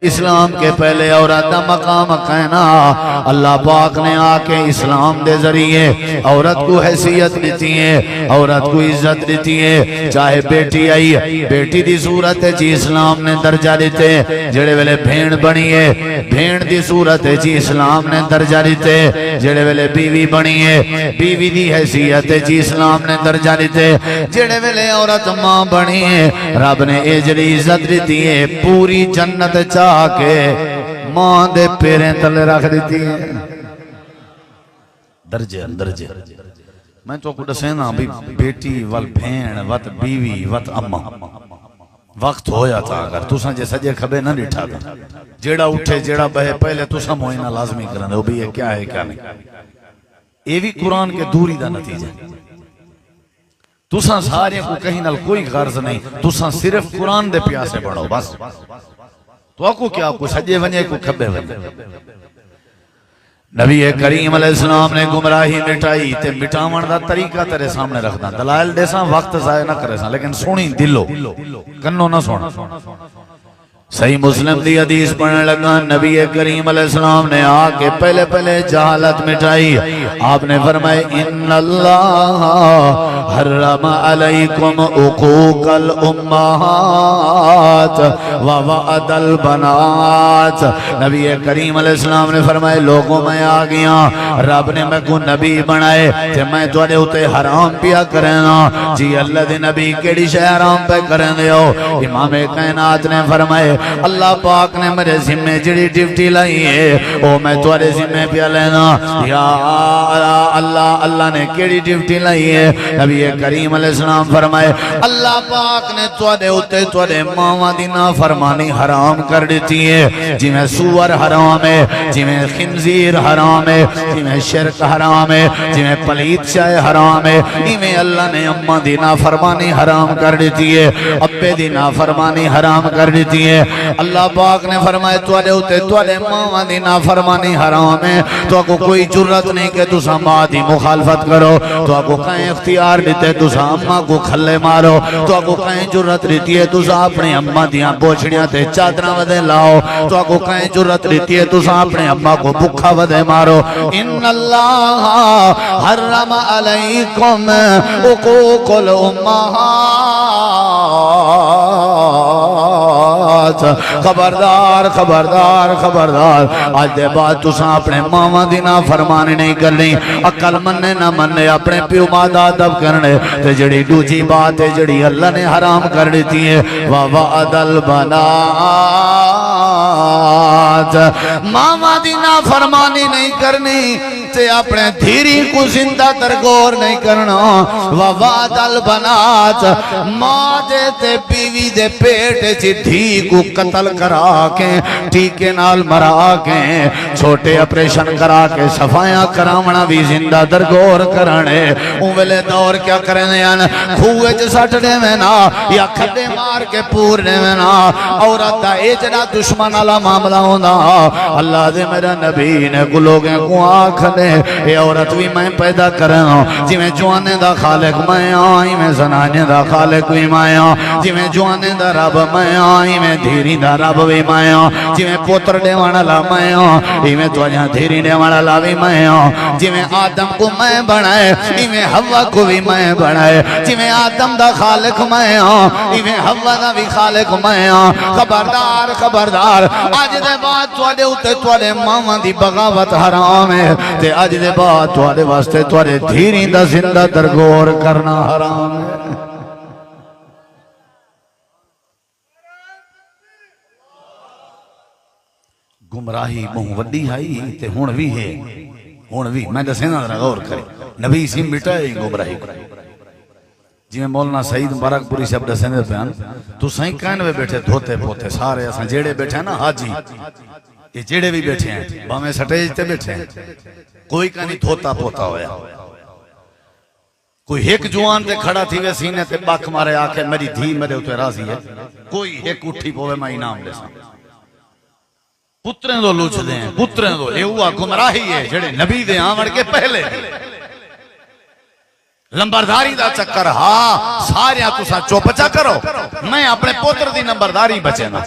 اسلام کے پہلے عورت دا مقام کہنا اللہ پاک نے آ کے اسلام دے ذریعے عورت کو حیثیت دیتی ہے، عورت کو عزت دیتی ہے. چاہے بیٹی آئی، بیٹی دی صورت ہے جی اسلام نے درجہ دیتے. جڑے ویلے بھین بنی ہے، بھین دی صورت ہے جی اسلام نے درجہ دیتے. جڑے ویلے بیوی بنی ہے، بیوی دی حیثیت ہے جی اسلام نے درجہ دیتے. جڑے ویلے عورت ماں بنی ہے، رب نے اے جڑی عزت دیتی ہے پوری جنت چاہ کے ماں دے پیریں تلے رکھ دیتی ہے. درجے درجے میں تو کچھ سینا بھی بیٹی وال بھین وط بیوی وط اماں وقت ہویا تھا. اگر تساں جے سجے کھبے نہ ڈٹھا تھا، جیڑا اٹھے جیڑا بہے پہلے تساں موئنہ لازمی کرنے وہ بھی یہ کیا ہے کیا نہیں. یہ بھی قرآن کے دوری دا نتیجہ. تساں سارے کو کہیں نال کوئی غرض نہیں، تساں صرف قرآن دے پیاسے بڑھو بس. تو آکو کیا کو سجے ونجے کو کھبے ونجے. نبی کریم علیہ السلام نے گمراہی مٹائی تے مٹاون دا طریقہ تیرے سامنے رکھدا. دلائل دے ساں وقت ضائع نہ کرے ساں، لیکن سونی دلو کنو نہ سونا. صحیح مسلم دی حدیث پڑھنے لگا، نبی کریم علیہ السلام نے آ کے پہلے جہالت مٹائی. آپ نے فرمائے ان اللہ حرم علیکم عقوق الامہات ووعد البنات. نبی کریم علیہ السلام نے فرمائے لوگوں میں آ گیا، رب نے میں کو نبی بنائے تے میں تواڈے اوتے حرام پیا کرنا. جی اللہ دے نبی کیڑی شے حرام پہ کرن دیو؟ امام کائنات نے فرمائے اللہ پاک نے میرے ذمہ جڑی ڈیوٹی لائی ہے او میں تواڈے ذمہ پیا لینا. یا اللہ نے کیڑی ڈیوٹی لائی ہے؟ نبی کریم علیہ السلام فرمائے اللہ پاک نے تواڈے اوتے تواڈے ماواں دی نافرمانی حرام کر دیتی ہے. جویں سور حرام ہے، جویں خنزیر حرام ہے، جویں شرک حرام ہے، جویں پلیت شے حرام ہے، ایویں اللہ نے اماں دی نافرمانی حرام کر دیتی ہے، ابے دی نافرمانی حرام کر دیتی ہے. اللہ پاک نے فرمائے تواڈے اوتے تواڈے ماواں دی نافرمانی حرام ہے. تو کو کوئی جرت نہیں کہ تساں ماں دی مخالفت کرو. تو کو کہیں اختیار دیتے تساں اماں کو کھلے مارو. تو کو کہیں جرت دیتی ہے تساں اپنی اماں دیاں بوچھڑیاں تے چادراں ودے لاؤ. تو کو کہیں جرت دیتی ہے تساں اپنے اماں کو بھکھا ودے مارو. ان اللہ حرم علیکم حقوق الامہات. خبردار خبردار خبردار، آج دے بعد تساں اپنے ماما دی نافرمانی نہیں کرنی. عقل مننے نہ مننے اپنے پیو ماں دا ادب کرنے. تے جڑی دوجی بات ہے جڑی اللہ نے حرام کر دیتی ہے ووعد البنات، ماما دی نافرمانی نہیں کرنی تے اپنے دھیری کو زندہ درگور نہیں کرنا. ووعد البنات، ماں دے تے بیوی دے پیٹ چی دھی کو قتل کرا کے ٹیکے نال مرا کے چھوٹے اپریشن کرا کے صفائیاں کراونا بھی زندہ درگور کرنے. اویلے دور کیا کرنے ہیں کھوئے چ سٹ دے میں نا یا کھڈے مار کے پور دے میں نا. عورت دا اے جڑا دشمن والا معاملہ ہوندا اللہ دے میرا نبی نے کو لوگیں کو آکھنے اے عورت بھی میں پیدا کرنا. جویں جوانے دا خالق میں آئی میں زنانے دا خالق بھی میں آئی، جویں جوانے دا رب میں آئی میں دھیری دا رب بھی میں آئی، جویں پوتر دے وانا لا میں آئی میں توجہ دھیری دے وانا لا بھی میں آئی. جویں آدم کو میں بنائے ایویں حوا کو بھی میں بنائے. جویں آدم دا خالق میں آئی ایویں حوا دا بھی خالق میں آئی. خبردار خبردار، آج دے بعد تواڈے اوتے تواڈے ماواں دی بغاوت حرام ہے تے آج دے بعد تواڈے واسطے تواڈے دھیری دا زندہ درگور کرنا حرام ہے. گمراہی بہت وڈی آئی تے ہن بھی ہے. ہن بھی میں دسے نا غور کرے نبی سی مٹائے گمراہی کو. جی میں مولانا سعید مبارک پوری صاحب دسے نے بیان تو سائیں کانوے بیٹھے دھوتے پوتے سارے اساں جیڑے بیٹھے ہیں نا حاجی، یہ جیڑے بھی بیٹھے ہیں باویں سٹیج تے بیٹھے ہیں کوئی کا نہیں دھوتا پوتا ہویا. کوئی ایک جوان تے کھڑا تھی وے سینے تے بک مارے آکھے میری دھی میرے اوتے راضی ہے. کوئی ایک اٹھی پوے میں انعام دے ساں. پتریں دو لوچ دیں پتریں دو یہ ہوا گمراہی ہے جڑے نبی دے آمڑ کے پہلے لمبرداری دا چکر ہاں سارے تسا چپ چا کرو میں اپنے پوتر دی نمبرداری بچے نا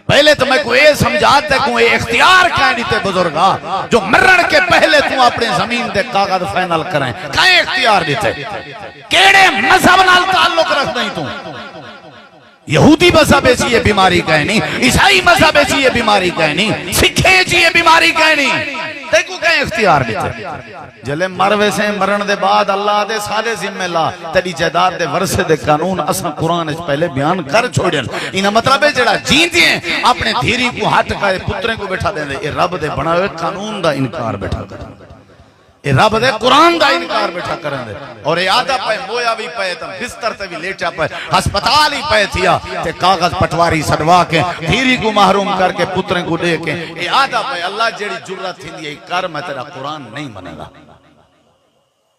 پہلے تو میں کو یہ سمجھاتا ہے کہ اختیار کہیں دیتے بزرگا جو مرن کے پہلے تو اپنے زمین دے کاغذ فائنل کریں کہیں اختیار دیتے کیڑے مذہب نال تعلق رکھ نہیں تو یہودی مذہب ایسی یہ بیماری کہیں نہیں عیسائی مذہب ایسی یہ بیماری کہیں نہیں سکھیں ایسی یہ بیماری کہیں نہیں دیکھو کہیں اختیار دیتے جلے مروے سے مرن دے بعد اللہ دے سارے ذمہ لا تیری جائیداد دے ورثے دے قانون اساں قرآن اس پہلے بیان کر چھوڑیں انہاں مطلب ہے جڑا جیندے ہیں اپنے دھیری کو ہٹ کر پتریں کو بیٹھا دیں دے اے رب دے بنا ہوئے قانون دا انکار بیٹھا کر اے رب دے قرآن دا انکار بیٹھا کریں دے اور اے آدھا پہ مویا بھی پہ تم بستر تے بھی لیٹا پہ ہسپتال ہی پہ تھیا تے کاغذ پٹواری سڑوا کے دھیری کو محروم کر کے پتریں کو دے کے اے آدھا پہ اللہ جیڑی جرت تھی دی کر میں تیرا قرآن نہیں منے گا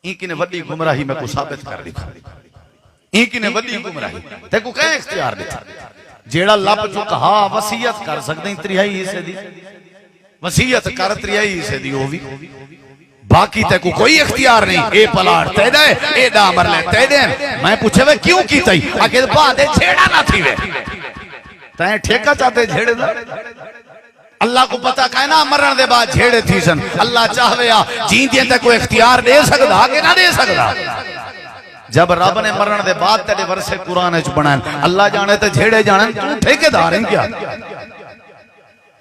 ایک نے وڈی گمراہی میں کو ثابت کر دکھا ایک نے وڈی گمراہی تے کو کہیں اختیار دیتا جیڑا لب جو کہا وسیعت کر سکتے ہیں تریائی اسے دی وسیعت کر تریائی اسے دی ہووی باقی تے کو کوئی اختیار نہیں اے پلاٹ تے دے اے ڈامر لے تے دے میں پوچھے وے کیوں کی تئی آگے بعد جھیڑا نہ تھی وے تائیں ٹھیکہ چاہتے جھیڑے دا اللہ کو پتا کہنا مرن دے بعد جھیڑے تھی سن اللہ چاہوے جین دیں تے کوئی اختیار دے سکتا آگے نہ دے سکتا جب رب نے مرن دے بعد تیرے ورثے قرآن اچ بنائیں اللہ جانے تے جھیڑے جانے تو ٹھیکے دار ہیں کیا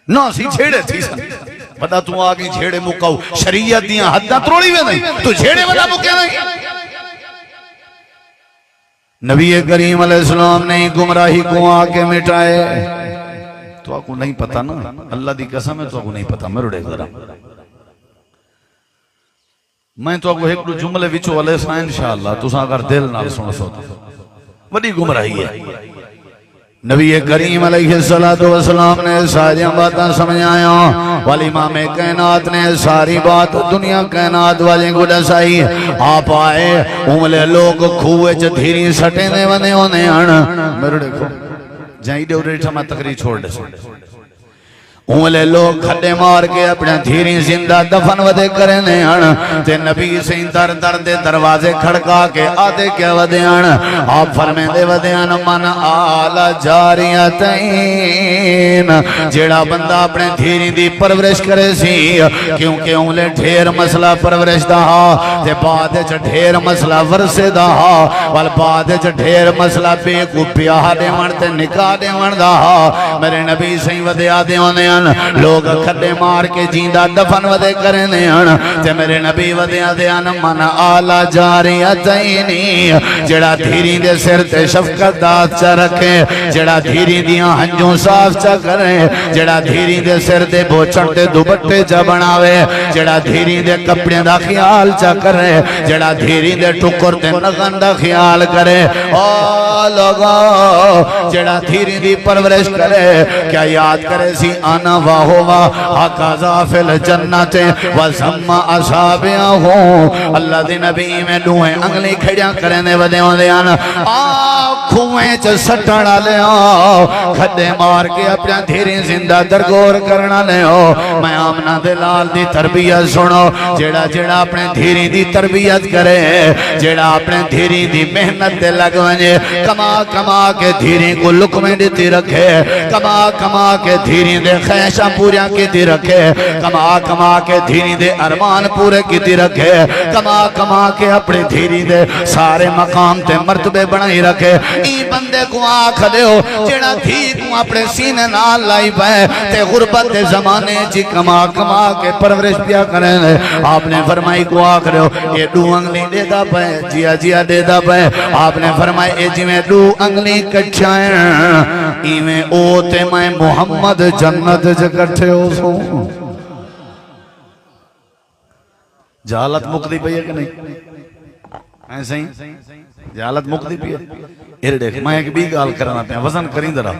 نہ سی جھیڑے تھی سن بدا تو آگی جھیڑے مکاؤ شریعت دیاں حدہ تروڑی ہوئے نہیں تو جھیڑے بدا مکے نہیں نبی کریم علیہ السلام نے گمراہی کو آکے مٹائے تو آپ کو نہیں پتا نا اللہ دی قسم ہے تو آپ کو نہیں پتا میں رڑے ذرا میں تو آپ کو ایک جملے وچو علیہ السلام انشاءاللہ تو اگر دل نہ سن سوتا بڑی گمراہی ہے نبی کریم علیہ السلام نے ساری باتاں سمجھایا والی امام کائنات نے ساری بات دنیا کائنات والے کو دسائی آپ آئے املے لوگ کھوئے چ دھیری سٹے نے ونے ہونے میرے دیکھو جائیں دے اڑے میں تقریر چھوڑ دے اولے لوگ کھڑے مار کے اپنے دھیری زندہ دفن ودے کرنے تے نبی سے در در دے دروازے کھڑکا کے آدھے کیا ودے آپ فرمیں دے ودے من آل جاریتین جیڑا بندہ اپنے دھیری دی پرورش کرے سی کیونکہ اولے ڈھیر مسئلہ پرورش دا تے بعد چ ڈھیر مسئلہ ورثے دا وال بعد چ ڈھیر مسئلہ بے کو بیاہ دے من تے نکاح دے من دا میرے نبی سے ودے آدھے ہونے لوگ کھڑے مار کے جیندہ دفن ودے کرنے تے میرے نبی ودے آدھے من آلا جاریتینی جڑا دھیری دے سر تے شفقت دات چا رکھے جڑا دھیری دیاں ہنجوں صاف چا کرے جڑا دھیری دے سر تے بوچھڑ تے دوبٹے چا بناوے جڑا دھیری دے کپڑے دا خیال چا کرے جڑا دھیری دے ٹکر تے نگن دا خیال کرے او لوگو جڑا دھیری دی پرورش کرے کیا یاد کرے سی آنا واہوا حقا فی الجنت وزم اصابیاں ہوں اللہ دی نبی میں دوہیں انگلی کھڑیاں کرنے ودے ہوندے کھوئیں چا سٹڑا لے کھڑے مار کے اپنا دھیری زندہ درگور کرنا لے میں آمنہ دلال دی تربیت سنو جیڑا جیڑا اپنے دھیری دی تربیت کرے جیڑا اپنے دھیری دی محنت دے لگونے کما کما کے دھیری کو لکمیں دیتی رکھے کما کما کے دھیری دے خیشہ پوریا کی دی رکھے کما کما کے دھیری دے ارمان پورے کی دی رکھے کما کما کے اپنے دھیری دے سارے مقام تے مرتبے بنائی رکھے ای بندے کو آنکھ دے ہو جیڑا دھی کو اپنے سینے نال لائی پائے تے غربت دے زمانے جی کما کما کے پرورش پیا کریں دے آپ نے فرمائی کو آنکھ دے ہو یہ دو انگلی دے دا پائے جیا جیا دے دا پائے آپ نے فرمائی اے جی میں دو انگلی کچھائیں ای میں او تے میں محمد جنت جکٹھے ہو سو جہالت مقدی پہ ہے کہ نہیں ایسا ہی جہالت مقدی پہ ہے ایر دیکھ میں ایک بھی گال کرنا پہ وزن کریں درہ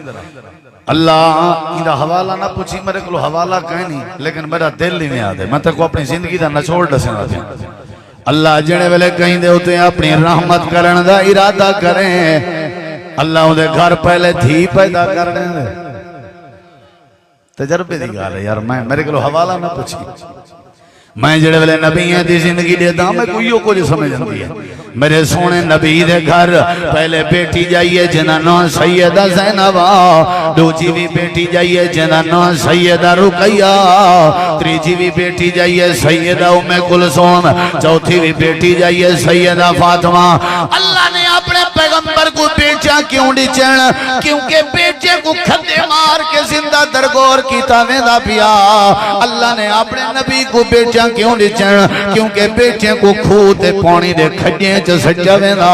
اللہ اندہ حوالہ نہ پوچھی میرے کلو حوالہ کہیں نہیں لیکن میرا دل ہی میں آدھے میں تک کو اپنی زندگی دا نچوڑ ڈسیں آتے ہیں اللہ جنے والے کہیں دے ہوتے ہیں اپنی رحمت کرن دا ارادہ کریں اللہ انہیں گھر پہلے تھی پیدا کرنے دے تجربے دی گا رہے یار میں میرے کلو حوالہ نہ پوچھی میں جڑے والے نبی ہیں دی زندگی دیتا ہوں میں کوئیوں کو جو سمجھ جاندی ہے میرے سونے نبی دے گھر پہلے بیٹی جائیے جنہ نام سیدہ زینب، دوجی بھی بیٹی جائیے جنہ نام سیدہ رقیہ، تریجی بھی بیٹی جائیے سیدہ ام کلثوم، چوتھی بھی بیٹی جائیے سیدہ فاطمہ۔ اللہ نے اپنے پیغمبر کو بیٹیاں کیوں ڈچن؟ کیونکہ بیٹے کو کھدے مار کے زندہ درگور کی تاویدہ پیا۔ اللہ نے اپنے نبی کو بیٹیاں کیوں ڈچن؟ کیونکہ بیٹے کو کھوتے پانی دے کھجیں چ سجا ویندا۔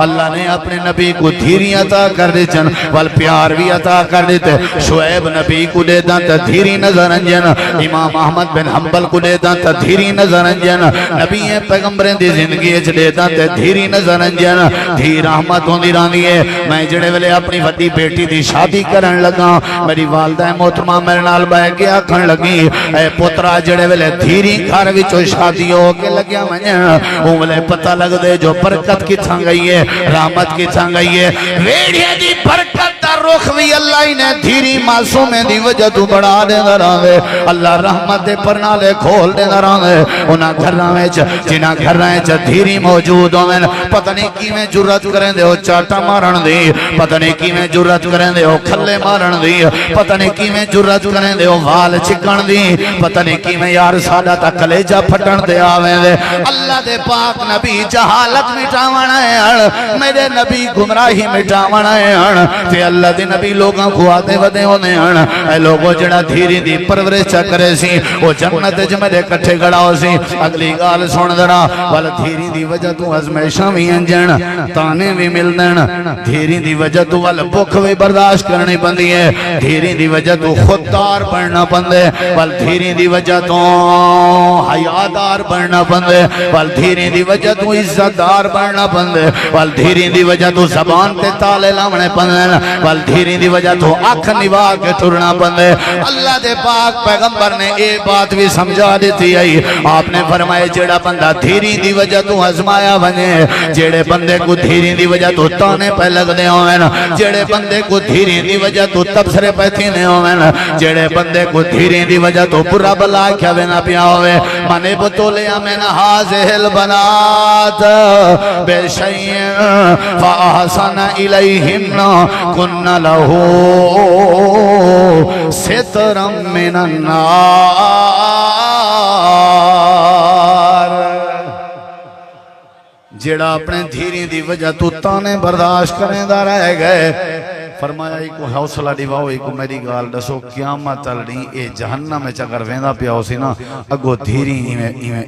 اللہ نے اپنے نبی کو دھیری عطا کر ڈچن وال پیار بھی عطا کر دیتے۔ شعیب نبی کو دے داں تے دھیری نظر انجن، امام احمد بن حنبل کو دے داں تے دھیری نظر انجن، نبی پیغمبریں دی زندگی وچ دے داں تے دھیری نظر انجن۔ دھی رحمت ہوندی رہندی ہے۔ میں جڑے ویلے اپنی وڈی بیٹی دی شادی کرن لگا، میری والدہ محترمہ میرے نال بیٹھ کے آکھن لگی، اے پترا جڑے ویلے دھیری گھر وچوں شادی ہو کے لگیا ونجن، او ویلے پتہ لگ دے جو برکت کتھاں گئی ہے، رحمت کتھاں گئی ہے۔ ویڑیے دی برکت دا رخ بھی اللہ ہی نے دھیری معصومے دی وجہ تو بڑھا دے دراوے۔ اللہ رحمت دے پرنالے کھول دے دراوے۔ انہاں گھراں وچ جنہاں گھراں وچ دھیری موجود ہوویں، پتہ نہیں کیویں جرأت کریں دے او چاٹا مارن دی، پتہ نہیں کیویں جرأت کریں دے او کھلے مارن دی، پتہ نہیں کیویں جرأت کریں دے او وال چکن دی، پتہ نہیں کیویں یار ساڈا تا کلیجہ پھٹن دے آویں دے۔ اللہ دے پاک نبی جہالت مٹاونا ہے، میرے نبی گمراہی مٹاونا ہے، تے اللہ دے نبی لوگاں کو آتے ودے ہونے ہیں۔ اے لوگوں جڑا دھیری دی پرورش چا کرے سی او جنت وچ میرے کٹھے کھڑا ہو سی۔ اگلی گال سن ذرا، والا دھیری دی وجہ تو ازمیشاں بھی انجن، تانے بھی ملدن، دھیری دی وجہ تو والا بھوک بھی برداشت کرنی پندی ہے، دھیری دی وجہ تو خوددار بننا پندے، والا دھیری دی وجہ تو حیادار بننا پندے، والا دھیری دی وجہ تو عزتدار بننا پندے، والا دھیری دی وجہ تو زبان تے تالے لاونے پندے، والا دھیری دی وجہ تو آنکھ نوا کے ٹرنا پندے۔ اللہ دے پاک پیغمبر نے اے بات بھی سمجھا دیتی ہے، آپ نے فرمائے جڑا بندہ دھیری دی وجہ تو آزمایا بنے، جڑے بندے کو دھیری دی وجہ تو تانے پہ لگ دے ہوئے، جڑے بندے کو دھیری دی وجہ تو تبصرے پہ تھینے ہوئے، جڑے بندے کو دھیری دی وجہ تو برا بلا کیا بنا پیا ہوئے، مانے بطولیا من حاضل بنات بے شیئن فاحسن الیہن کن لہو سترم من النار۔ جڑا اپنے دھیری دی وجہ تو تانے برداشت کریں دا رہ گئے، فرمایا ایک حوصلہ دیواؤ، ایک میری گال دسو قیامت تلڑی اے جہنم میں چکر ویندہ پیا ہو سی نا، اگو دھیری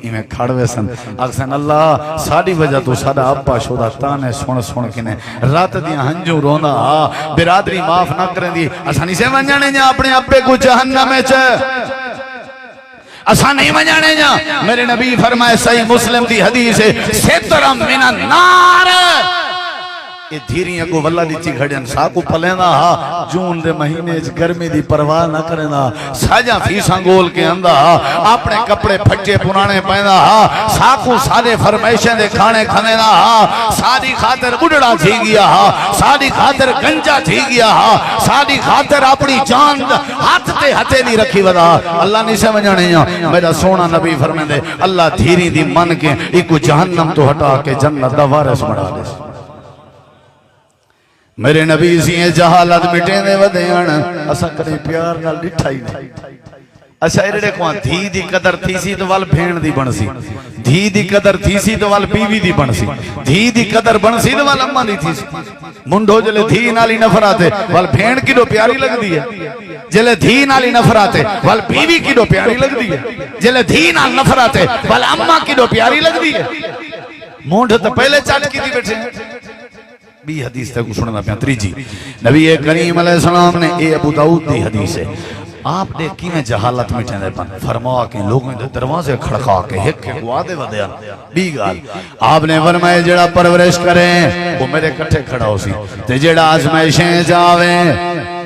ایمیں کھڑوے سن، اکسن اللہ ساڑی وجہ تو ساڑا اپا شدہ تانے سن کنے رات دیا ہنجو رونا، برادری معاف نہ کریں دی، اسانی سے ونجانے جا اپنے اپے کو جہنم میں چھے، اسان نہیں ونجانے جا۔ میرے نبی فرمائے صحیح مسلم دی حدیث ہے، سترم من النار، یہ دھیریاں کو واللہ دیتی گھڑیاں ساکو پلینا ہا، جون دے مہینے گرمی دی پرواہ نہ کرنا، ساجا فیساں گول کے اندھا اپنے کپڑے پھٹے پرانے پہنا ہا، ساکو سادے فرمائشیں دے کھانے کھانے ہا، سادی خاطر اڑڑا تھی گیا ہا، سادی خاطر گنجا تھی گیا ہا، سادی خاطر اپنی جان ہاتھ تے ہتے نہیں رکھی ودا۔ اللہ نہیں سمجھانے ہیں، میرا سونا نبی فرمائے دے اللہ دھیری دی من کے ایک جہنم تو ہٹا کے جنت دا وارث بنا دے۔ میرے نبی سی جہالت مٹے دے ودیان، اسا کدی پیار نال ڈٹھا ہی نہیں۔ اچھا ایرڑے کوان دھی دی قدر تھی سی تو وال بھین دی بن سی، دھی دی قدر تھی سی تو وال بیوی دی بن سی، دھی دی قدر بن سی تو وال اماں دی تھی سی۔ منڈو جلے دھی نالی نفراتے وال بھین کی دو پیاری لگ دی ہے، جلے دھی نالی نفراتے وال بیوی کی دو پیاری لگ دی ہے، جلے دھی نال نفراتے وال اماں کی دو پیاری لگ دی ہے۔ مونڈ تو پہلے چاٹ کی دی بیٹھے بھی حدیث تک سننا پیا۔ تریجی نبی کریم علیہ السلام نے اے ابو داؤد دی حدیث ہے، آپ دیکھی میں جہالت مٹھیں دے پن فرما کے لوگوں دے دروازے کھڑکا کے ہک کے وعدے ودیا بھی گال آپ نے فرمائے جڑا پرورش کریں وہ میرے کٹھے کھڑا ہو سی، تے جڑا آزمائشیں جاویں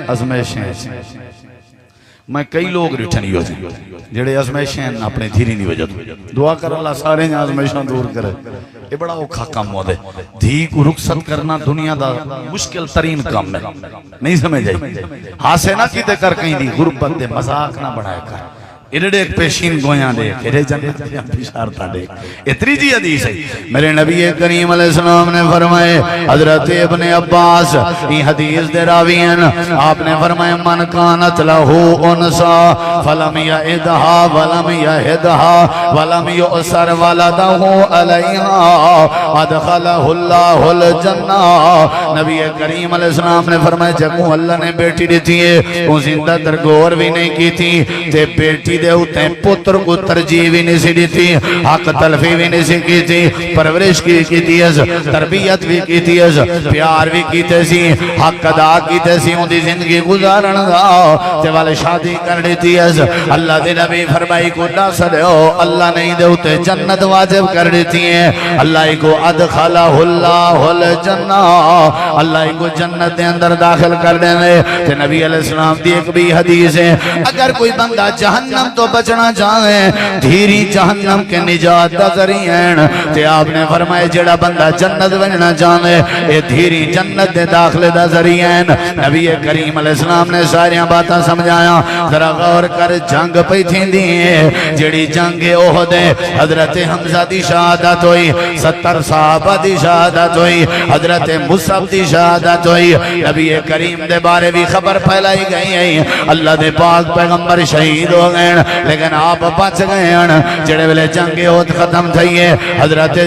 آزمائشیں میں کئی لوگ ریٹھنی ہو جائیں جڑے آزمائشیں اپنے دھیری نہیں وجہ دعا کر اللہ سارے آزمائشیں دور کرے۔ یہ بڑا اوکھا کام ہوا دے، دھی کو رخصت کرنا دنیا دا مشکل ترین کام ہے، نہیں سمجھ جائے ہاسے نہ کیتے کر کہیں دی غربت دے مذاق نہ بڑھائے کر، اڑے پیشین گویاں دے کھڑے جنت دے بشارتاں دے اتری جی حدیث ہے میرے نبی کریم علیہ السلام نے فرمائے حضرت ابن عباس یہ حدیث دے راوی ہیں آپ نے فرمائے من کانت لہو انسا فلم یعدہا ولم یہدہا ولم یؤسر ولدہو علیہا ادخلہ اللہ الجنہ نبی کریم علیہ السلام نے فرمائے جگہ اللہ نے بیٹی دیتی ہے وہ زندہ درگور بھی نہیں کی تھی تے بیٹی دے ہوتے پتر کو ترجیح بھی نہیں سی دی تھی حق تلفی بھی نہیں سی کی تھی پرورش کی تھی تربیت بھی کی تھی پیار بھی کی تھی حق ادا کی تھی ان دی زندگی گزارن دا تے والے شادی کر دی تھی اللہ دے نبی فرمائی کو نہ سڑو اللہ نہیں دے ہوتے جنت واجب کر دی تھی اللہ کو ادخلہ اللہ الجنہ اللہ کو جنت دے اندر داخل کر دینے تے نبی علیہ السلام دی ایک بھی حدیث ہے اگر کوئی بندہ جہنم تو بچنا چاہے دھیری جہنم کے نجات دا ذریعہ تے آپ نے فرمائے جڑا بندہ جنت بننا چاہے اے دھیری جنت دے داخلے دا ذریعہ نبی کریم علیہ السلام نے ساریاں باتاں سمجھایا ذرا غور کر جنگ پہ تھی دیئے جڑی جنگ احد حضرت حمزہ دی شہادت ہوئی 70 صحابہ دی شہادت ہوئی حضرت مصعب دی شہادت ہوئی نبی کریم دے بارے بھی خبر پھیلائی گئی ہے اللہ دے پاک پیغمبر شہید ہو گئے لیکن آپ بچ گئے ہیں جڑے ویلے جنگ احد ختم تھئیے حضرت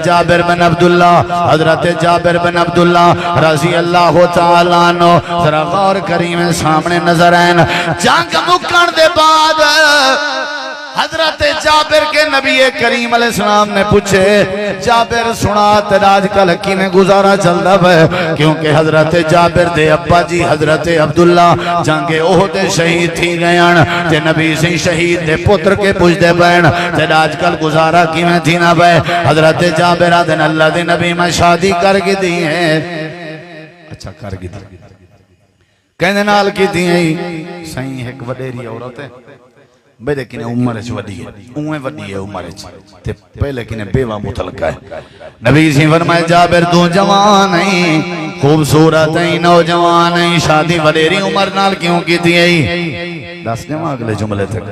جابر بن عبداللہ حضرت جابر بن عبداللہ رضی اللہ تعالیٰ عنہ ذرا غور کریم سامنے نظر آئیں جنگ مکن دے بعد حضرت جابر کے نبی کریم علیہ السلام نے پوچھے جابر سنا تراج کل کی میں گزارا چل رہا ہے کیونکہ حضرت جابر دے ابا جی حضرت عبداللہ جنگ احد شہید تھی گئے تے نبی سے شہید دے پتر کے پوچھ دے بین تراج کل گزارا کی میں تھی نہ بے حضرت جابر آدھن اللہ دے نبی میں شادی کر کے دی ہیں اچھا کر کے دی کہنے نال کی دی ہیں صحیح ایک وڈیری عورت ہے میرے کنے عمر اچھ وڈی ہے اوہیں وڈی ہے عمر اچھ تے پہلے کنے بیوہ متلقہ ہے نبی سے فرمائے جابر تو جوان ہیں خوبصورت ہیں نوجوان ہیں شادی وڈیری عمر نال کیوں کی تھی ہے دس جمع اگلے جملے تک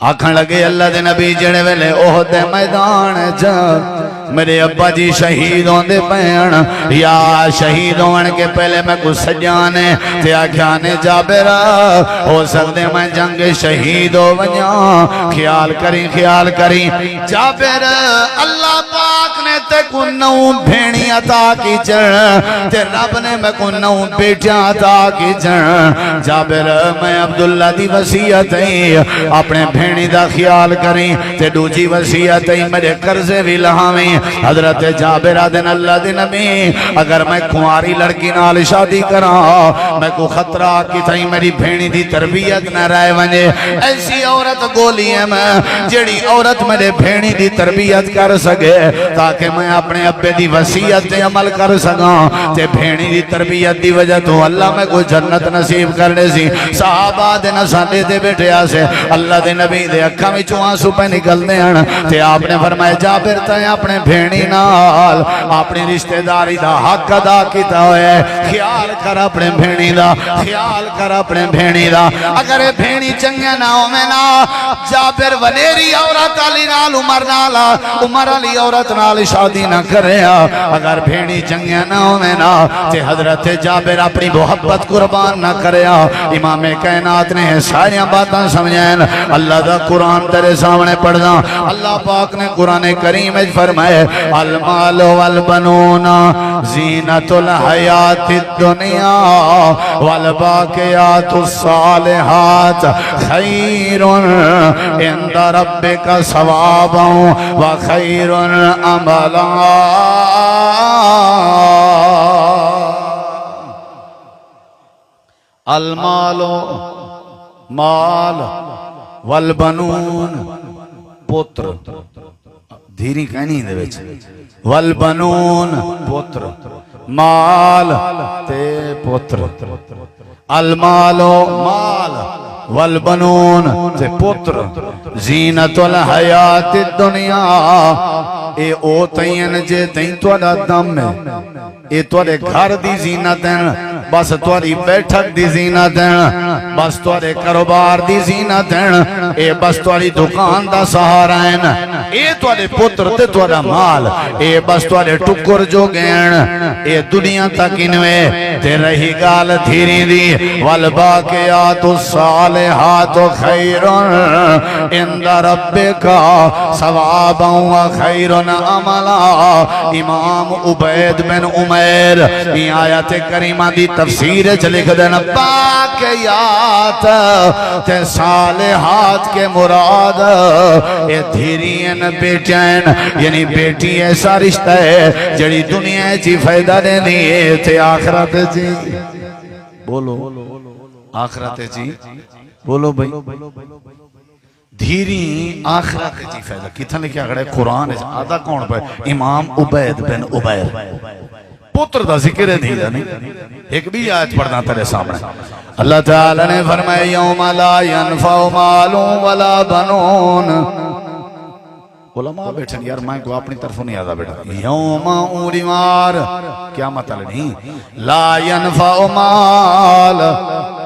آکھن لگے اللہ دے نبی جڑے ویلے احد میدان جا میرے ابا جی شہید ہوں دے پین یا شہید ہون کے پہلے میں کچھ سجانے تے آکھانے جابر ہو سکتے میں جنگ شہید ہو ونیا خیال کریں جابر اللہ پاک نے تے کو نو بھینی عطا کی چڑھ تے رب نے میں کو نو بیٹیاں عطا کی چڑھ جابر میں عبداللہ دی وسیعت ہے اپنے بھینی دا خیال کریں تے دوجی وسیعت ہے میرے قرضے بھی لہاویں حضرت جابر آدن اللہ دے نبی اگر میں کھواری لڑکی نال شادی کراں میں کو خطرہ کی تھئی میری بھینی دی تربیت نہ رائے ونجے ایسی عورت گولی ہے میں جڑی عورت میرے بھینی دی تربیت کر سکے تاکہ میں اپنے ابے دی وسیعت تے عمل کر سکاں تے بھینی دی تربیت دی وجہ تو اللہ میں کو جنت نصیب کرنے سی صحابہ دے نسانے دے بیٹھے آسے اللہ دے نبی دے اکھا میں چوانسو پہ نکل دے تے آپ نے فرمائے جابر تے اپنے بھینی نال اپنی رشتہ داری دا حق ادا کیتا ہوئے خیال کر اپنے بھینی دا خیال کر اپنے بھینی دا اگر بھینی چنگے نہ ہو میں نا جابر ونیری عورت علی نال عمر علی عورت نال شادی نہ کرے اگر بھینی چنگے نہ ہو میں نا تے حضرت جابر اپنی محبت قربان نہ کرے امام کائنات نے ساریاں باتاں سمجھیں اللہ دا قرآن تیرے سامنے پڑھنا اللہ پاک نے قرآن کریم فرمائے المال والبنون زینت الحیات الدنیا والباقیات الصالحات خیر عند ربک ثوابا وخیر عملا المال مال والبنون پتر دھیری کہنی دے بیچ والبنون پتر مال تے پتر المال مال والبنون تے پتر زینت الحیات الدنیا اے او تین جے تین توڑا دم ہے اے توڑے گھر دی زینت ہیں بس تواری بیٹھک دی زینت ہیں بس توارے کاروبار دی زینت ہیں اے بس تواری دکان دا سہارا ہیں اے توارے پتر تے توارا مال اے بس توارے ٹکر جو گین اے دنیا تک انوے تے رہی گال دھیری دی والباقیات الصالحات خیر عند ربک ثوابا و خیر عملا امام عبید بن عمیر یہ آیت کریمہ دی تفسیر چلے کدن باقیات تے صالحات کے مراد اے دھیرین بیٹین یعنی بیٹی ایسا رشتہ ہے جڑی دنیا چی فائدہ دے دیئے تے آخرت جی بولو آخرت جی بولو بھئی دھیری آخرت جی فائدہ کتھا لکھے اگڑے قرآن ہے آدھا کون پہ امام عبید بن عبیر پتر دا ذکر ہے دھیرہ نہیں ایک بھی آیت پڑھنا تیرے سامنے اللہ تعالیٰ نے فرمائے یوم لا ینفع مال ولا بنون علماء بیٹھن یار میں کو اپنی طرف نہیں آدھا بیٹھا یوم اوری مار کیا مطلب نہیں لا ینفع مال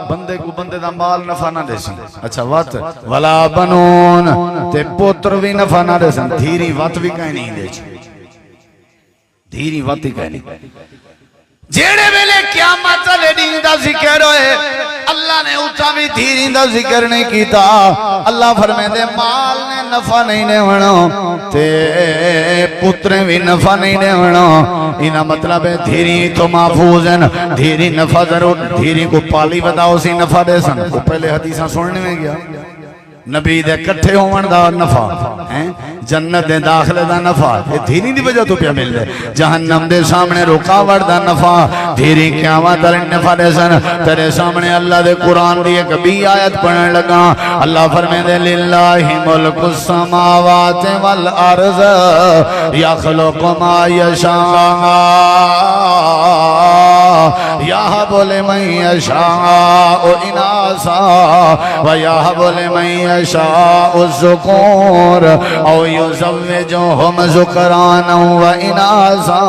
بندے کو بندے دا مال نفع نہ دے سی اچھا وات ولا بنون تے پتر بھی نفع نہ دے سن دھیری وات بھی کہیں نہیں دے چھ دھیری وات ہی کہیں نہیں جیڑے ویلے قیامت والے دین دا ذکر ہوئے اللہ نے اتھا بھی دھیری دا ذکر نہیں کیتا اللہ فرمائے دے مال نے نفع نہیں دے وڑا تے پتریں بھی نفع نہیں دے وڑا انہا مطلب ہے دھیری تو محفوظ ہیں دھیری نفع ضرور دھیری کو پالی بداؤ سی نفع دے سن وہ پہلے حدیثہ سننے میں گیا نبی دے کٹھے ہومن دا نفع جنت دے داخلے دا نفع یہ دھیری دی وجہ تو پیا مل دے جہنم دے سامنے رکاوٹ دا نفع دھیری قیامت علی نفع دے سن تیرے سامنے اللہ دے قرآن دی ایک بھی آیت پڑھنے لگا اللہ فرمائے دے للہ ملک السماوات والارض یخلق ما یشاء یہب لمن یشاء اناسا ویہب لمن یشاء الذکور او یزوجہم ذکرانا و اناسا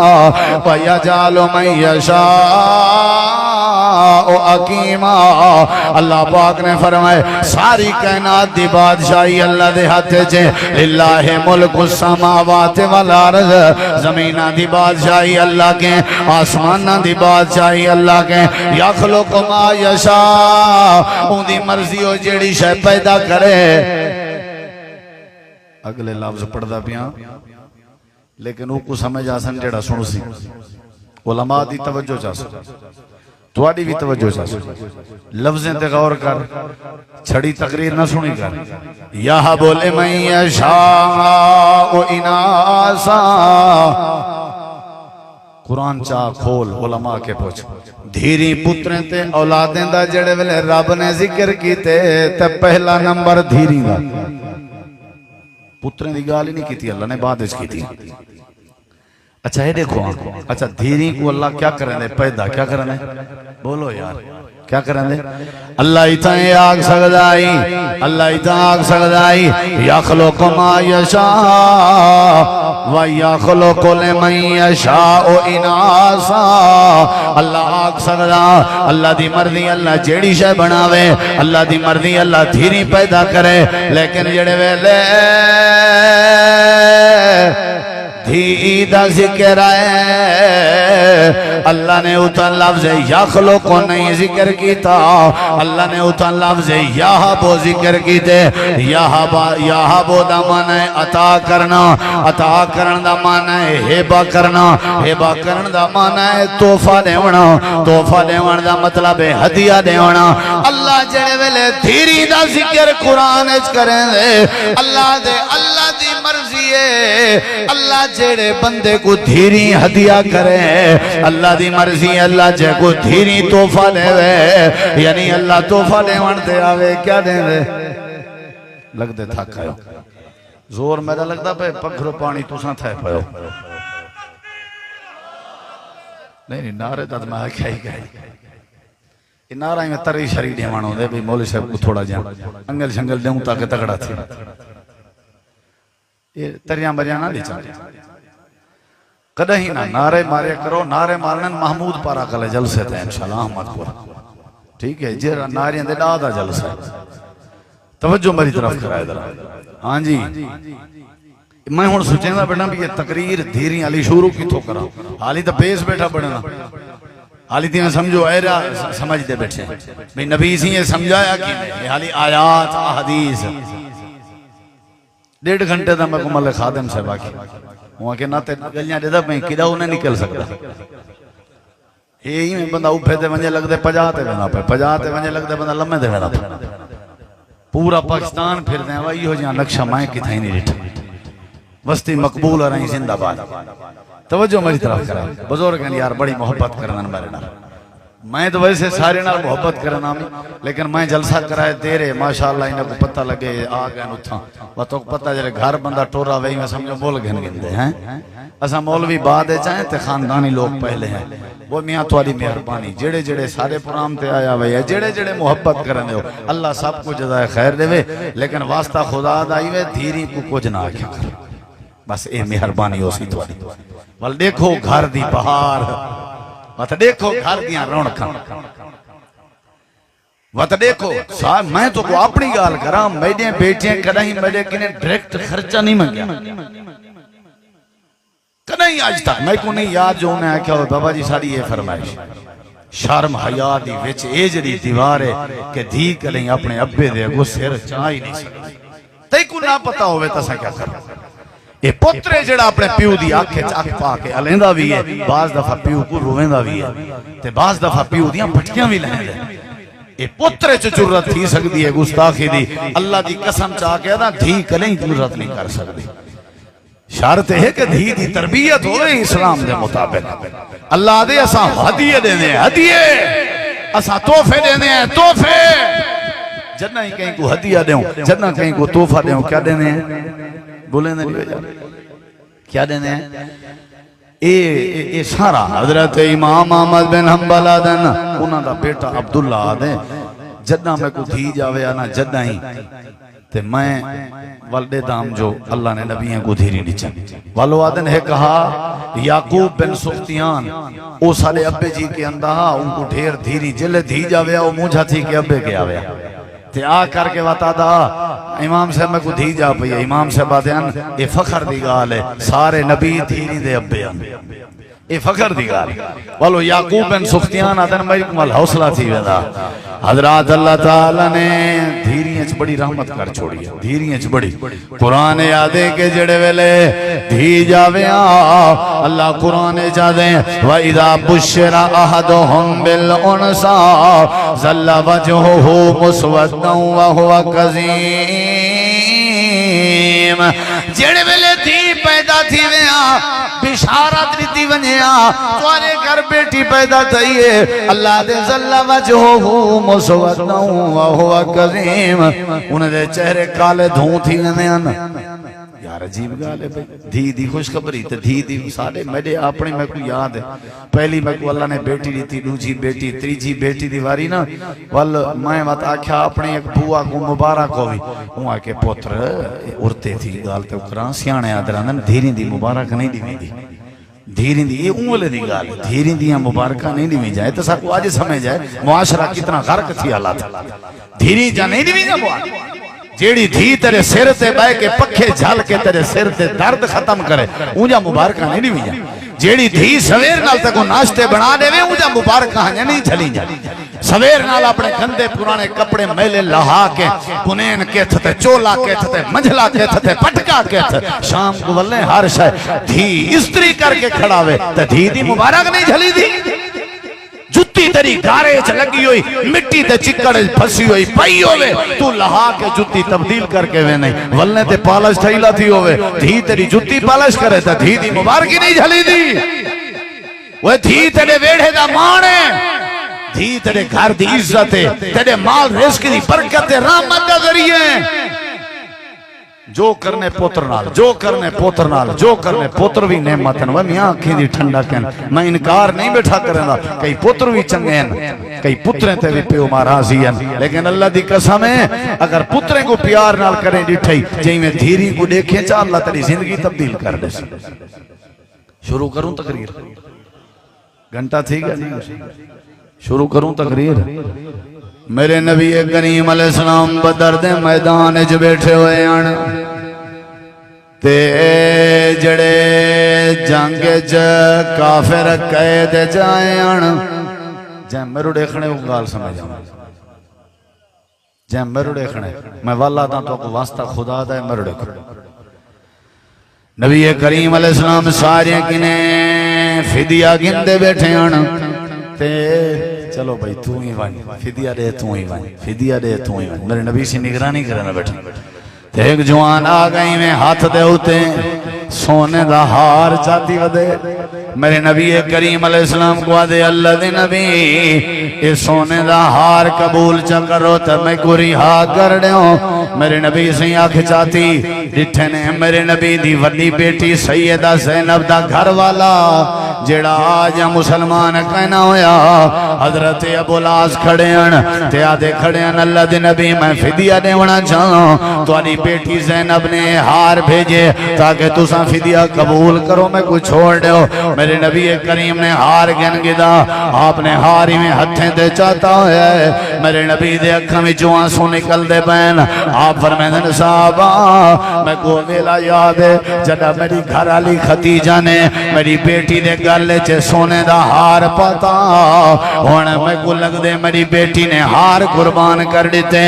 ویجعل من یشاء اقیما اللہ پاک نے فرمائے ساری کائنات دی بادشاہی اللہ دے ہاتھ چھے للہ ملک السماوات والارض زمینہ دی بادشاہی اللہ کے آسمانہ دی بادشاہی اللہ کے یخلق ما یشاء ان دی مرضی ہو جیڑی شے پیدا کرے اگلے لفظ پڑھدا پیاں لیکن وہ کو سمجھ آسن جیڑا سنو سی علماء دی توجہ چاہ سو تواڈی بھی توجہ چاہ سو لفظیں تے غور کر چھڑی تقریر نہ سنی کر یہب لمن یشاء اناسا قرآن چاہ کھول علماء کے پوچھ دھیری پتریں تے اولادیں دا جڑے ویلے رب نے ذکر کیتے تے پہلا نمبر دھیری دا پتریں دی گالی نہیں کیتی اللہ نے بعد اس کیتی اچھا ہے دیکھو اچھا دھیری کو اللہ کیا کریں دے پیدا کیا کریں دے بولو یار کیا کریں دے اللہ اتنے آگ سگدائی اللہ اتنے آگ سگدائی یخلق ما یشاء و یخلق لمن یشاء اناسا اللہ آگ سگدا اللہ دی مرضی اللہ جیڑی شے بناوے اللہ دی مرضی اللہ دھیری پیدا کرے لیکن جڑے ویلے دھی دا ذکر ہے اللہ نے اتن لفظ یخلق کو نہیں ذکر کیتا اللہ نے اتن لفظ یہبو ذکر کیتے یہبو دا معنی ہے عطا کرنا عطا کرن دا معنی ہے ہبہ کرنا ہبہ کرن دا معنی ہے تحفہ دیونا تحفہ دیونا دا مطلب ہے ہدیہ دیونا اللہ جڑے ویلے دھیری دا ذکر قرآن اچ کریں دے اللہ دے اللہ دی مرضی ہے اللہ جڑے بندے کو دھیری ہدیہ کرے اللہ دی مرضی اللہ جے کو دھیری تحفہ لے وے یعنی اللہ تحفہ لے وانتے آوے کیا دیں دے لگ دے تھا کھائیو زور میرا لگ دا پہ پکھرو پانی تو ساں تھائے پہو نہیں نعرے تا میں کیا ہی کہی نعرہ میں تری شریع دیوانوں دے بھی مولی صاحب کو تھوڑا جان انگل شنگل دیں تاکہ تگڑا تھی یہ تریاں بریاں نہ لی چاہتے کدہیں نہ نعرے مارے کرو، نعرے مارنے محمود پارا کلے جلسے تھے انشاءاللہ احمد پور، ٹھیک ہے جی ناریاں دے ڈادا جلسے، توجہ میری طرف کرائے در ہاں جی میں ہون سوچیں دا بیٹا بھی یہ تقریر دھیری علی شروع کی تو کرا حالی تا پیس بیٹھا پڑھنا حالی تینا سمجھو ایرہ سمجھ دے بیٹھے بھی نبی سی یہ سمجھایا کی نہیں حالی آیات حدیث 1.5 گھنٹے دا میں کو ملے خادم سے باقی وہاں کے ناتے گلیاں دے دا میں کدہ انہیں نکل سکتا یہی میں بندہ اوپے دے ونجے لگ دے پجاتے بنا پہ پجاتے ونجے لگ دے بندہ لمحے دے بنا پہ پورا پاکستان پھر دیں وہی ہو جہاں نقشہ مائیں کی تھائی نہیں ریٹھ وسطی مقبول رہیں زندہ باد توجہ میری طرف کریں بزرگن یار بڑی محبت کرنا میرے نال میں تو ویسے سارے نال محبت کرنا لیکن میں جلسہ کرائے دیرے ماشاءاللہ انہیں کو پتہ لگے آ گئے نتھا وہ تو پتہ جلے گھر بندہ ٹورا وہی میں سمجھو مول گھن گندے ہیں اسا مولوی بعد چاہیں تے خاندانی لوگ پہلے ہیں وہ میاں توالی مہربانی جڑے جڑے سارے پرام تے آیا ہوئے ہیں جڑے جڑے محبت کرنے ہو اللہ سب کو جزائے خیر دے وے لیکن واسطہ خدا دائی وے دھیری کو کچھ نہ آکھا کر بس اے مہربانی ہو سی توالی ول دیکھو گھر دی بہار وات دیکھو گھر دیاں رونقاں وات دیکھو میں تو کو اپنی گال کراں میڈے بیٹیاں کدیں میڈے کنے ڈائریکٹ خرچہ نہیں منگیا کدیں آج تک میں کو نہیں یاد جو انہیں آکھیا ہو بابا جی ساری یہ فرمائش شرم حیا دی وچ اے جڑی دیوار ہے کہ دھی کدیں اپنے ابے دے اگوں سر چاہ ہی نہیں سکتی تے کو نہ پتہ ہوے تساں کیا کر اے پترے جڑا اپنے پیو دی آنکھیں چاک پا کے الیندا بھی ہے بعض دفعہ پیو کو رویندا بھی ہے تے بعض دفعہ پیو دیاں پھٹکیاں بھی لیندے اے پترے چ جرت تھی سکدی ہے گستاخی دی اللہ دی قسم چاہ کے دا دھی کلیں جرت نہیں کر سکدی شرط ہے کہ دھی دی تربیت ہوئے اسلام دے مطابق اللہ دے اساں ہدیے دینے ہیں ہدیے اساں تحفے دینے ہیں تحفے جنہ ہی کہیں کو ہدیہ دیوں جنہ کہیں کو تحفہ دیوں کیا دینے ہیں بولیں دے نہیں جا کیا دینے ہیں اے سارا حضرت امام احمد بن حنبل آدن انہاں دا بیٹا عبداللہ آدن جدہ میں کو دھی جاوے آنا جدہ ہی تے میں والدے دام جو اللہ نے نبیوں کو دھیری نیچن والو آدن ہے کہا یعقوب بن سختیان او سارے ابے جی کے اندہا ان کو ڈھیر دھیری جلے دھی جاوے او مجھا تھی کہ ابے کے آوے تے آ کر کے بتا دا امام صاحب میں کو دھی جا پئی امام صاحب آدھیان اے فخر دی گال ہے سارے نبی دھیری دے ابے آن اے فخر دی گال والو یعقوب بن سختیان آدھن میں کمال حوصلہ تھی ویدہ حضرات اللہ تعالیٰ نے دھیریاں چ بڑی رحمت کر چھوڑی ہے دھیریاں چ بڑی قرآن یادے کے جڑے ویلے دھی جاویاں اللہ قرآن جادے وَإِذَا بُشِّرَ أَحَدُهُمْ بِالْأُنْثَىٰ ظَلَّ وَجْهُهُ مُسْوَدًّا وَهُوَ كَظِيمٌ جڑے ویلے دھی پیدا تھی ویاں بشارت دیتی ونیا توارے گھر بیٹی پیدا تھئیے اللہ دے ظل وجہو مسودنا وہو کظیم انہیں دے چہرے کالے دھون تھی ونیان یار عجیب گالے دھی دی خوشخبری تے دھی دی سارے میرے اپنے میں کو یاد ہے پہلی میں کو اللہ نے بیٹی دی تھی دوجی بیٹی تریجی بیٹی دی واری نا وال میں وات آکھا اپنے ایک بوا کو مبارک ہوئی وہاں کے پتر ارتے تھی گالتے اکران سیانے آدرانن دھیریں دی مبارک نہیں دی دی دھیریں دی یہ اونگلے دی گال دھیریں دیاں مبارکہ نہیں دی جائے تو سر کو آج سمجھ جائے معاشرہ کتنا غرق تھی اللہ تھا دھیریں جا نہیں دی جائے جیڑی دھی تیرے سر تے بائے کے پکھے جھال کے تیرے سر تے درد ختم کرے اونجا مبارکہ نہیں دی جائے جیڑی دھی سویر نال تکو ناشتے بنا دے وے اونجا مبارکہ ہاں نہیں چلی جائے سویر نال اپنے گندے پرانے کپڑے میلے لہا کے کنین کے تھتے چولا کے تھتے منجھلا کے تھتے پٹکا کے تھتے شام کو ولنے ہر شاہ دھی استری کر کے کھڑا ہوئے تو دھی دی مبارک نہیں جھلی دی جتی تیری گارے چ لگی ہوئی مٹی تے چکڑ پھسی ہوئی پئی ہوئے تو لہا کے جتی تبدیل کر کے وے نہیں ولنے تے پالش تھائیلا تھی ہوئے دھی تیری جتی پالش کرے تا دھی دی مبارکی نہیں جھلی دی وہ دھی تیرے ویڑھے دا مانے دھی تیرے گھر دی عزت ہے تیرے مال رزق دی برکت رحمت دا ذریعے جو کرنے پوتر نال جو کرنے پوتر نال جو کرنے پوتر بھی نعمتن وہ میاں آنکھیں دی ٹھنڈا کہن میں انکار نہیں بیٹھا کریں دا کئی پوتر بھی چنگے ہیں کئی پتریں تے بھی پیو مارازی ہیں لیکن اللہ دی قسم ہے اگر پتریں کو پیار نال کریں ڈٹھائی جہیں میں دھیری کو دیکھیں چاہ اللہ تیری زندگی تبدیل کر دے شروع کروں تقریر؟ گھنٹہ تھی گیا نہیں، شروع کروں تقریر؟ میرے نبی کریم علیہ السلام بدر دے میدان جو بیٹھے ہوئے ہیں تے جڑے جنگ کافر قید جائے ہیں جائیں میرے دیکھنے کو گال سمجھ جاؤں، جائیں میرے دیکھنے میں واللہ دا تو کو واسطہ خدا دا ہے میرے دیکھنے۔ نبی کریم علیہ السلام سارے کنے فدیہ گندے بیٹھے ہیں تے چلو بھائی تو ہی وانی فدیہ دے تو ہی وانی فدیہ دے تو ہی وانی، میرے نبی سے نگرانی کرنا بیٹھے تے ایک جوان آگئی میں ہاتھ دے ہوتے سونے دا ہار چاہتی ودے، میرے نبی کریم علیہ السلام کو آدھے اللہ دے نبی یہ سونے دا ہار قبول چکرو تا میں کو رہا کر دے ہوں۔ میرے نبی سے آنکھ چاہتی ڈٹھے نے میرے نبی دی وڈی بیٹی سیدہ زینب دا گھر والا جڑا آج مسلمان کہنا ہویا حضرت ابو العاص کھڑے ہیں تے آدھے کھڑے ہیں اللہ دے نبی میں فدیہ دیونا چاہوں تو آدھی بیٹی زینب نے ہار بھیجے تاکہ تساں فدیہ قبول کرو میں کچھ چھوڑ دے ہو۔ میرے نبی کریم نے ہار گن گدا آپ نے ہاری میں ہتھیں دے چاہتا ہے، میرے نبی دے اکھاں میں جو آنسو نکل دے بین آپ فرمیدن صحابہ میں کو ویلا یاد ہے جڑا میری گھر علی خدیجہ نے میری بیٹی دے گلے چے سونے دا ہار پاتا ہونے میں کو لگ دے میری بیٹی نے ہار قربان کر دیتے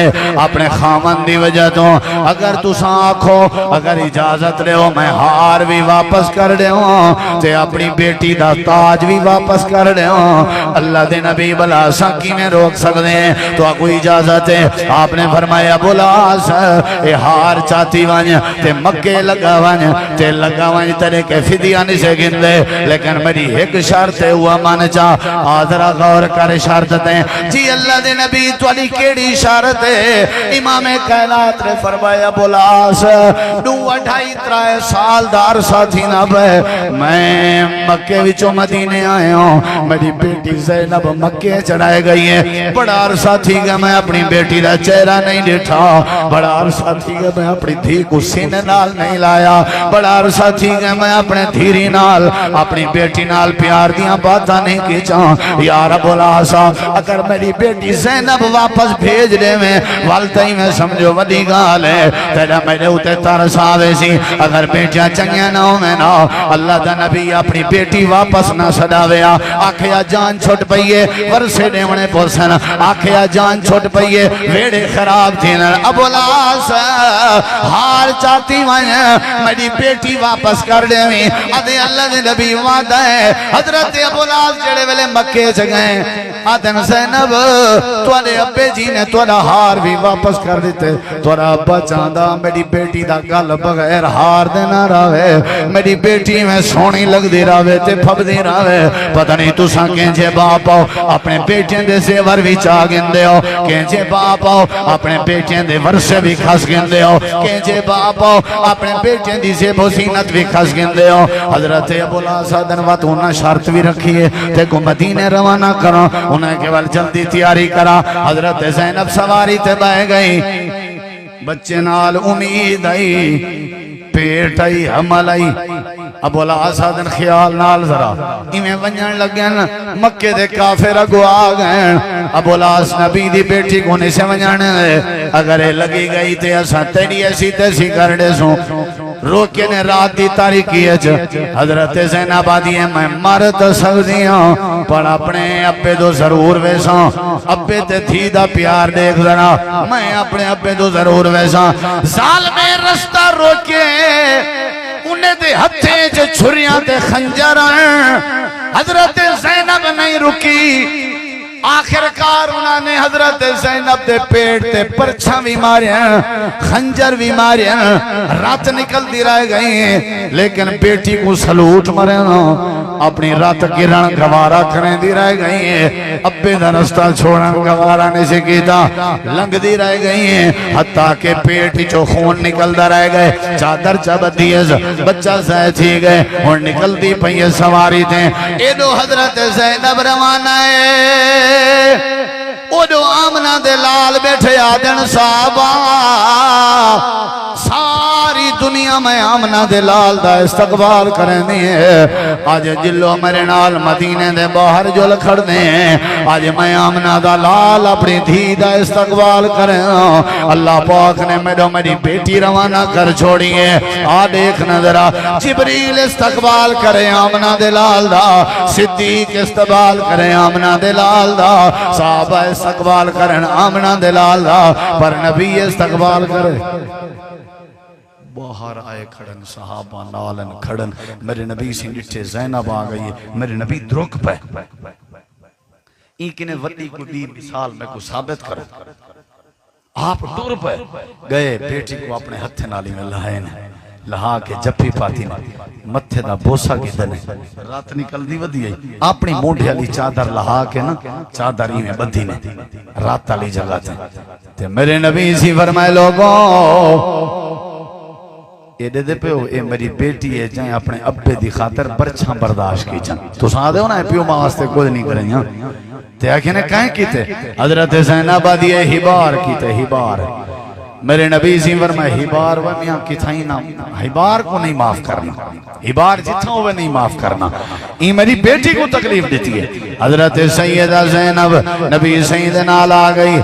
اپنے خامن دی وجہ تو، اگر تساں آکھو اگر اجازت لے ہو میں ہار بھی واپس کر دے ہوں تے اپنی بیٹی دا تاج بھی واپس کر دے ہوں۔ اللہ دے نبی بلا ساکی میں روک سکتے ہیں تو کوئی اجازت ہے؟ آپ نے فرمایا ابو العاص اے ہار چاہتی وانج تے مکے لگا وانج تے لگا وانج تیرے کے فدیہ نہیں سے گن دے، لیکن میری ایک شرط ہے ہوا مان چاہ آدھرا غور کر شرط دیں۔ جی اللہ دے نبی توالی کیڑی شرط ہے؟ امام کائنات نے فرمایا ابو العاص 2-2.5 سال دار ساتھی نہ بے میں مکے وچوں مدینے آئے ہوں، میری بیٹی زینب مکے چڑھائے گئی ہے، بڑا عرصہ تھی گا میں اپنی بیٹی دا چہرہ نہیں ڈٹھا، بڑا عرصہ تھی گا میں اپنی دھی کو سینے نال نہیں لایا، بڑا عرصہ تھی گا میں اپنے دھیری نال اپنی بیٹی نال پیار دیاں باتاں نہیں کی چاہاں۔ یا رب العاصا اگر میری بیٹی زینب واپس بھیج دے میں والتائی میں سمجھو وڈی گال ہے تیرا میرے ہوتے ترس آوے سی، اگر بیٹیاں چنگیاں نہ ہو میں نہ اللہ دا نبی اپنی بیٹی واپس نہ سڑاویا، آکھیا جان چھوٹ پئیے ورسے دیونے پوسن، آکھیا جان چھوٹ پئیے ویڑے خراب تھین۔ ابو العاص ہار چاہتی وائیں میری بیٹی واپس کر دے میں آدھے اللہ دے نبی وعدہ ہے۔ حضرت ابو العاص جڑے ویلے مکے چگئیں آدھن زینب توڑے ابے جی نے توڑا ہار بھی واپس کر دیتے، توڑا ابا چاندہ میری بیٹی دا گل بغیر ہار دینا راوے، میری بیٹی میں سونی لگ دی راوے تے پھب دی راوے، پتہ نہیں تو ساں کینجے باپ آؤ اپنے بیٹیاں دے زیور بھی چاہ گندے ہو، کینجے باپ آؤ اپنے بیٹیاں دے ورسے بھی کھس گندے ہو، کینجے باپ آؤ اپنے بیٹیاں دی زیب و زینت بھی کھس گندے ہو۔ حضرت ابو العاص دن وقت انہاں شرط بھی رکھیے تے کو مدینے روانہ کرو، انہیں کیول جلدی تیاری کرا۔ حضرت زینب سواری تے بہ گئی، بچے نال امید آئی، پیٹ آئی، حمل آئی۔ ابو العاص دن خیال نال ذرا ایمیں ونجن لگن مکے دے کافر اگو آگئن، ابو العاص نبی دی بیٹی کو نہیں سے ونجن اگر لگی گئی تے اسا تیری ایسی تیسی کر دے سوں روکے نے رات دی تاریکی ہے۔ حضرت زینب آدھی ہے میں مرد سکتی ہوں پر اپنے ابے دو ضرور ویساں، ابے تے تھی دا پیار دیکھ ذرا میں اپنے ابے دو ضرور ویساں۔ ظالم رستہ روکے انہیں دے ہتھے جو چھریاں دے خنجر ہیں، حضرت زینب نہیں رکی، آخرکار انہوں نے حضرت زینب دے پیٹ تے پرچھاں بھی مارے ہیں، خنجر بھی مارے ہیں، رات نکل دی رہ گئی ہیں، لیکن بیٹی کو سلوٹ مرے نا اپنی رات گرن گوارا کریں دی رہ گئی ہیں، ابے دا رستہ چھوڑن گوارا نہیں سے کیتا، لنگ دی رہ گئی ہیں، حتیٰ کہ پیٹ جو خون نکل دا رہ گئے، چادر چبت دیئے بچہ زائد تھی گئے اور نکل دی پہیے سواری تھے۔ ایڈو حضرت زینب روانہ ہے، اوڈو آمنہ دے لال بیٹھے آدن صحابہ، ساری دنیا میاں میں آمنہ دے لال دا استقبال کریں دیئے آج جلو میرے نال مدینے دے باہر جل کھڑ دیں آج میں آمنہ دا لال اپنی دھی دا استقبال کریں اللہ پاک نے میری بیٹی روانہ کر چھوڑیے آ دیکھ نظرہ جبریل استقبال کریں آمنہ دے لال دا صدیق استقبال کریں آمنہ دے لال دا صحابہ استقبال کریں آمنہ دے لال دا پر نبی استقبال کریں باہر آئے کھڑن صحابہ نالن کھڑن میرے نبی سے نٹھے زینب آ گئی میرے نبی درک پہ ایک نے وڈی کو دی مثال میں کو ثابت کرو آپ دور پہ گئے بیٹی کو اپنے ہتھے نالی میں لہائے لہا کے جپی پاتی نے متھے دا بوسا کی دنے رات نکل دی ودی ہے اپنی مونڈے علی چادر لہا کے نا چادر ہی میں بدھی نے رات علی جگہ تھے میرے نبی سی فرمائے لوگوں یہ دے پہ ہو اے میری بیٹی ہے جائیں اپنے ابے دی خاطر برچھاں برداشت کی جائیں تو ساں دے ہو نا پیو ماں واسطے کوئی نہیں کریں یہاں تے آکھیں نے کہیں کیتے حضرت زینب آدھی ہبار کیتے ہبار میرے نبی زیور میں ہبار و میاں کتھائیں نا ہبار کو نہیں معاف کرنا ہبار جتنا ہوئے نہیں معاف کرنا یہ میری بیٹی کو تکلیف دیتی ہے حضرت سیدہ زینب نبی سید نال آ گئی